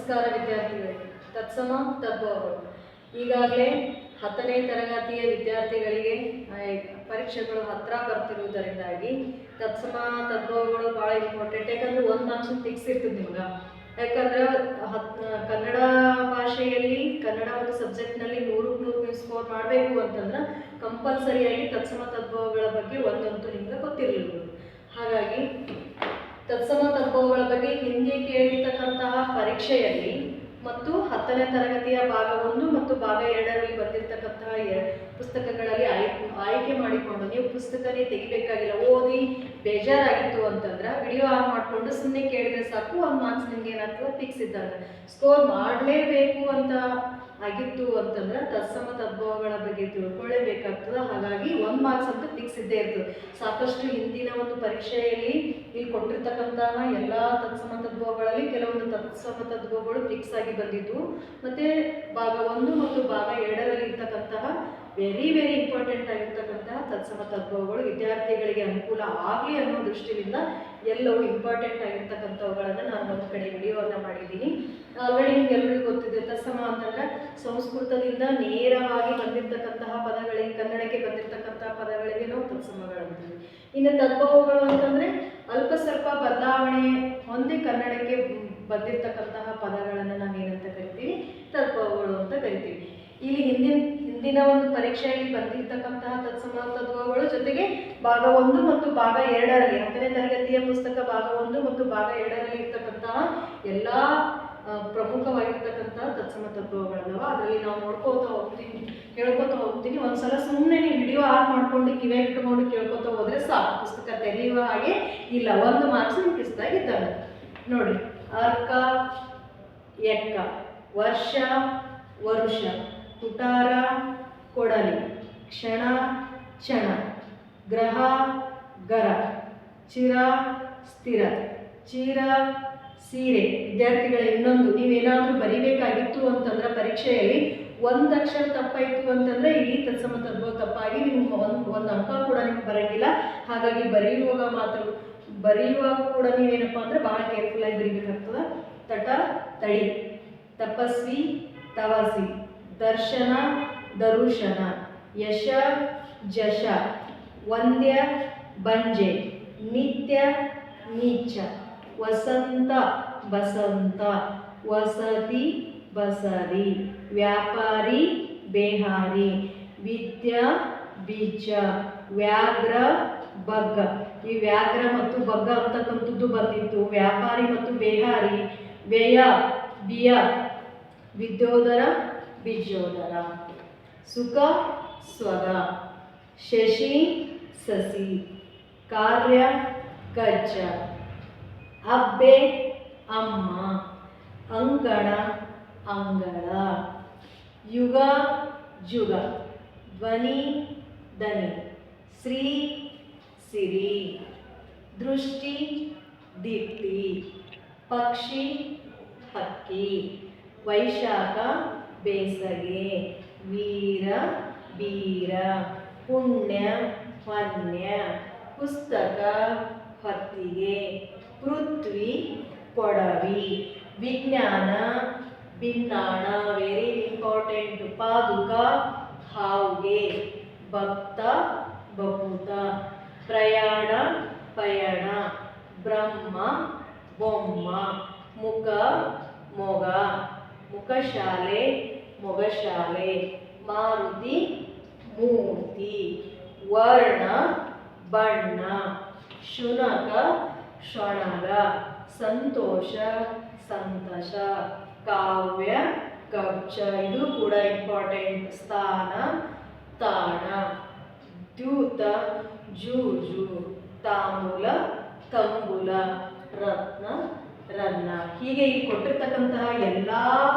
ನಮಸ್ಕಾರ ವಿದ್ಯಾರ್ಥಿಗಳಿಗೆ. ತತ್ಸಮ ತದ್ಭವಗಳು ಈಗಾಗಲೇ 10ನೇ ತರಗತಿಯ ವಿದ್ಯಾರ್ಥಿಗಳಿಗೆ ಪರೀಕ್ಷೆಗಳು ಹತ್ತಿರ ಬರ್ತಿರುವುದರಿಂದಾಗಿ ತತ್ಸಮ ತದ್ಭವಗಳು ಭಾಳ ಇಂಪಾರ್ಟೆಂಟ್. ಯಾಕಂದರೆ 1 ಮಾರ್ಕ್ಸ್ ಫಿಕ್ಸ್ ಇರ್ತದೆ ನಿಮ್ಗೆ. ಯಾಕಂದ್ರೆ ಕನ್ನಡ ಭಾಷೆಯಲ್ಲಿ ಕನ್ನಡ ಒಂದು ಸಬ್ಜೆಕ್ಟ್ನಲ್ಲಿ 100ಕ್ಕೆ 100 ನೀವು ಸ್ಕೋರ್ ಮಾಡಬೇಕು ಅಂತಂದ್ರೆ ಕಂಪಲ್ಸರಿಯಾಗಿ ತತ್ಸಮ ತದ್ಭವಗಳ ಬಗ್ಗೆ ಒಂದಂತೂ ನಿಮ್ಗೆ ಗೊತ್ತಿರಲಿಲ್ಲ. ಹಾಗಾಗಿ ತತ್ಸಮ ತದ್ಭವಗಳ ಬಗ್ಗೆ ಹಿಂದೆ ಕೇಳಿರ್ತಕ್ಕಂತಹ ಪರೀಕ್ಷೆಯಲ್ಲಿ ಮತ್ತು 10ನೇ ತರಗತಿಯ ಭಾಗ 1 ಮತ್ತು ಭಾಗ 2ರಲ್ಲಿ ಬಂದಿರತಕ್ಕಂತಹ ಪುಸ್ತಕಗಳಲ್ಲಿ ಆಯ್ಕೆ ಮಾಡಿಕೊಂಡು ನೀವು ಪುಸ್ತಕನೇ ತೆಗಿಬೇಕಾಗಿಲ್ಲ. ಓದಿ ಬೇಜಾರಾಗಿತ್ತು ಅಂತಂದ್ರೆ ವಿಡಿಯೋ ಆನ್ ಮಾಡಿಕೊಂಡು ಸುಮ್ಮನೆ ಕೇಳಿದ್ರೆ ಸಾಕು, 1 ಮಾರ್ಕ್ಸ್ ನಿಮ್ಗೆ ಏನಾಗ್ತದೆ ಫಿಕ್ಸ್ ಇದ್ದಾಗ. ಸ್ಕೋರ್ ಮಾಡಲೇಬೇಕು ಅಂತ ಆಗಿತ್ತು ಅಂತಂದ್ರೆ ತತ್ಸಮ ತದ್ಭವಗಳ ಬಗ್ಗೆ ತಿಳ್ಕೊಳ್ಳೇಬೇಕಾಗ್ತದೆ. ಹಾಗಾಗಿ 1 ಮಾರ್ಕ್ಸ್ ಅಂತ ಫಿಕ್ಸ್ ಇದ್ದೇ ಇರ್ತದೆ. ಸಾಕಷ್ಟು ಹಿಂದಿನ ಒಂದು ಪರೀಕ್ಷೆಯಲ್ಲಿ ಇಲ್ಲಿ ಕೊಟ್ಟಿರ್ತಕ್ಕಂತಹ ಎಲ್ಲ ತತ್ಸಮ ತದ್ಭವಗಳಲ್ಲಿ ಕೆಲವೊಂದು ತತ್ಸಮ ತದ್ಭವಗಳು ಫಿಕ್ಸ್ ಆಗಿ ಬಂದಿದ್ದು, ಮತ್ತೆ ಭಾಗ 1 ಮತ್ತು ಭಾಗ 2ರಲ್ಲಿ ಇರ್ತಕ್ಕಂತಹ ವೆರಿ ಇಂಪಾರ್ಟೆಂಟ್ ಆಗಿರ್ತಕ್ಕಂತಹ ತತ್ಸಮ ತದ್ಭವಗಳು ವಿದ್ಯಾರ್ಥಿಗಳಿಗೆ ಅನುಕೂಲ ಆಗಲಿ ಅನ್ನೋ ದೃಷ್ಟಿಯಿಂದ ಎಲ್ಲವೂ ಇಂಪಾರ್ಟೆಂಟ್ ಆಗಿರ್ತಕ್ಕಂಥವುಗಳನ್ನು ನಾನು ಒಂದು ಕಡೆ ವಿಡಿಯೋವನ್ನು ಮಾಡಿದ್ದೀನಿ. ಆಲ್ರೆಡಿ ನಿಮ್ಗೆಲ್ಲರಿಗೂ ಗೊತ್ತಿದೆ, ತತ್ಸಮ ಅಂತಂದ್ರೆ ಸಂಸ್ಕೃತದಿಂದ ನೇರವಾಗಿ ಬಂದಿರತಕ್ಕಂತಹ ಪದಗಳಿಗೆ, ಕನ್ನಡಕ್ಕೆ ಬಂದಿರತಕ್ಕಂತಹ ಪದಗಳಿಗೆ ನಾವು ತತ್ಸಮಗಳಂತೀವಿ. ಇನ್ನು ತದ್ಭವಗಳು ಅಂತಂದ್ರೆ ಅಲ್ಪ ಸ್ವಲ್ಪ ಬದಲಾವಣೆ ಹೊಂದಿ ಕನ್ನಡಕ್ಕೆ ಬಂದಿರತಕ್ಕಂತಹ ಪದಗಳನ್ನು ನಾವೇನಂತ ಕರಿತೀವಿ, ತದ್ಭವಗಳು ಅಂತ ಕರಿತೀವಿ. ಇಲ್ಲಿ ಹಿಂದಿನ ಒಂದು ಪರೀಕ್ಷೆಯಲ್ಲಿ ಬಂದಿರತಕ್ಕಂತಹ ತತ್ಸಮ ತದ್ಭವಗಳು ಜೊತೆಗೆ ಭಾಗ 1 ಮತ್ತು ಭಾಗ 2ರಲ್ಲಿ 10ನೇ ತರಗತಿಯ ಪುಸ್ತಕ ಭಾಗ 1 ಮತ್ತು ಭಾಗ 2ರಲ್ಲಿ ಇರ್ತಕ್ಕಂತಹ ಎಲ್ಲ ಪ್ರಮುಖವಾಗಿರ್ತಕ್ಕಂತಹ ತತ್ಸಮ ತದ್ಭವಗಳಲ್ಲವ ಅದರಲ್ಲಿ ನಾವು ಕೇಳ್ಕೊತಾ ಹೋಗ್ತೀನಿ. ಒಂದ್ಸಲ ಸುಮ್ಮನೆ ನೀವು ವಿಡಿಯೋ ಆನ್ ಮಾಡ್ಕೊಂಡು ಕಿವಿಯಾಗಿ ಇಟ್ಕೊಂಡು ಕೇಳ್ಕೊತಾ ಹೋದ್ರೆ ಸಾಕು, ಪುಸ್ತಕ ತೆರೆಯುವ ಹಾಗೆ ಇಲ್ಲ. 1 ಮಾರ್ಕ್ಸ್ ನಿಮ್ಗೆ ಇಷ್ಟಾಗಿದ್ದಾನೆ ನೋಡಿ. ಅರ್ಕ ಎಕ್ಕ, ವರ್ಷ ವರುಷ, ಕುಟಾರ ಕೊಡಲಿ, ಕ್ಷಣ ಕ್ಷಣ, ಗ್ರಹ ಗರ, ಚಿರ ಸ್ಥಿರ, ಚೀರ ಸೀರೆ. ವಿದ್ಯಾರ್ಥಿಗಳ ಇನ್ನೊಂದು, ನೀವೇನಾದರೂ ಬರಿಬೇಕಾಗಿತ್ತು ಅಂತಂದ್ರೆ ಪರೀಕ್ಷೆಯಲ್ಲಿ 1 ಅಕ್ಷರ ತಪ್ಪಾಯಿತು ಅಂತಂದ್ರೆ ಇಡೀ ತತ್ಸಮ ತದ್ಭವ ತಪ್ಪಾಗಿ ನಿಮ್ಗೆ ಒಂದು ಅಂಕ ಕೂಡ ನಿಮ್ಗೆ ಬರೋಂಗಿಲ್ಲ. ಹಾಗಾಗಿ ಬರೆಯುವಾಗ ಕೂಡ ನೀವೇನಪ್ಪ ಅಂದ್ರೆ ಭಾಳ ಕೇರ್ಫುಲ್ ಆಗಿ ಬರೀಬೇಕಾಗ್ತದೆ. ತಟ ತಡಿ, ತಪಸ್ವಿ ತವಸಿ, ದರ್ಶನ ದರುಶನ, ಯಶ ಜಶ, ವಂದ್ಯ ಬಂಜೆ, ನಿತ್ಯ ನೀಚ, ವಸಂತ ಬಸಂತ, ವಸತಿ ಬಸರಿ, ವ್ಯಾಪಾರಿ ಬೇಹಾರಿ, ವಿದ್ಯಾ ಬೀಜ, ವ್ಯಾಘ್ರ ಬಗ್ಗ. ಈ ವ್ಯಾಘ್ರ ಮತ್ತು ಬಗ್ಗ ಅಂತಕ್ಕಂಥದ್ದು ಬಂದಿತ್ತು. ವ್ಯಾಪಾರಿ ಮತ್ತು ಬೇಹಾರಿ, ವ್ಯಯ ಬಿಯ, ವಿದ್ಯೋದರ ಬೀಜೋದರ, ಸುಖ ಸ್ವಗ, ಶಶಿ ಸಸಿ, ಕಾರ್ಯ ಕಜ್ಜ, ಅಬ್ಬೆ ಅಮ್ಮ, ಅಂಗಣ ಅಂಗಳ, ಯುಗ ಜುಗ, ಧ್ವನಿ ದನಿ, ಶ್ರೀ ಸಿರಿ, ದೃಷ್ಟಿ ದೀಪ್ತಿ, ಪಕ್ಷಿ ಹಕ್ಕಿ, ವೈಶಾಖ ಬೇಸಗೆ, ವೀರ ಬೀರ, ಪುಣ್ಯ ಹೊನ್ಯ, ಪುಸ್ತಕ ಹೊತ್ತಿಗೆ, ಪೃಥ್ವಿ ಕೊಡವಿ, ವಿಜ್ಞಾನ ಭಿನ್ನಾಣ ವೆರಿ ಇಂಪಾರ್ಟೆಂಟ್, ಪಾದುಕ ಹಾವುಗೆ, ಭಕ್ತ ಬಪುತ, ಪ್ರಯಾಣ ಪಯಣ, ಬ್ರಹ್ಮ ಬೊಮ್ಮ, ಮುಖ ಮೊಗ, ಮುಖಶಾಲೆ ಮೊಗಶಾಲೆ, ಮಾರುತಿ ಮೂರ್ತಿ, ವರ್ಣ ಬಣ್ಣ, ಶುನಕ ಶೊಣಗ, ಸಂತೋಷ ಸಂತಸ, ಕಾವ್ಯ ಕವಚ ಇದು ಕೂಡ ಇಂಪಾರ್ಟೆಂಟ್, ಸ್ಥಾನ ತಾಣ, ದ್ಯೂತ ಜೂಜು, ತಾಂಬೂಲ ತಂಬುಲ, ರತ್ನ ರನ್ನ. ಹೀಗೆ ಇಲ್ಲಿ ಕೊಟ್ಟಿರ್ತಕ್ಕಂತಹ ಎಲ್ಲ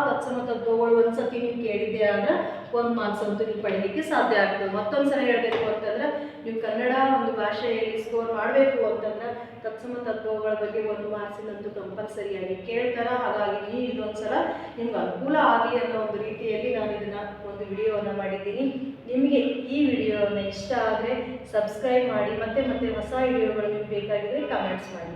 ತತ್ಸಮ ತದ್ಭವಗಳು ಒಂದ್ಸತಿ ನೀವು ಕೇಳಿದ್ದೆ ಆದ್ರೆ 1 ಮಾರ್ಕ್ಸ್ ಅಂತೂ ನೀವು ಪಡೀಲಿಕ್ಕೆ ಸಾಧ್ಯ ಆಗ್ತದೆ. ಮತ್ತೊಂದ್ಸಲ ಹೇಳಬೇಕು ಅಂತಂದ್ರೆ ನೀವು ಕನ್ನಡ ಒಂದು ಭಾಷೆಯಲ್ಲಿ ಸ್ಕೋರ್ ಮಾಡಬೇಕು ಅಂತಂದ್ರೆ ತತ್ಸಮ ತದ್ಭವಗಳ ಬಗ್ಗೆ 1 ಮಾರ್ಕ್ಸಿನಂತೂ ಕಂಪಲ್ಸರಿಯಾಗಿ ಕೇಳ್ತಾರೆ. ಹಾಗಾಗಿ ನೀವು ಇದೊಂದ್ಸಲ ನಿಮ್ಗೆ ಅನುಕೂಲ ಆಗಲಿ ಅನ್ನೋ ಒಂದು ರೀತಿಯಲ್ಲಿ ನಾನು ಇದನ್ನ ಒಂದು ವಿಡಿಯೋವನ್ನು ಮಾಡಿದ್ದೀನಿ. ನಿಮಗೆ ಈ ವಿಡಿಯೋವನ್ನು ಇಷ್ಟ ಆದರೆ ಸಬ್ಸ್ಕ್ರೈಬ್ ಮಾಡಿ, ಮತ್ತೆ ಹೊಸ ವಿಡಿಯೋಗಳು ನಿಮ್ಗೆ ಬೇಕಾಗಿದ್ರೆ ಕಮೆಂಟ್ಸ್ ಮಾಡಿ.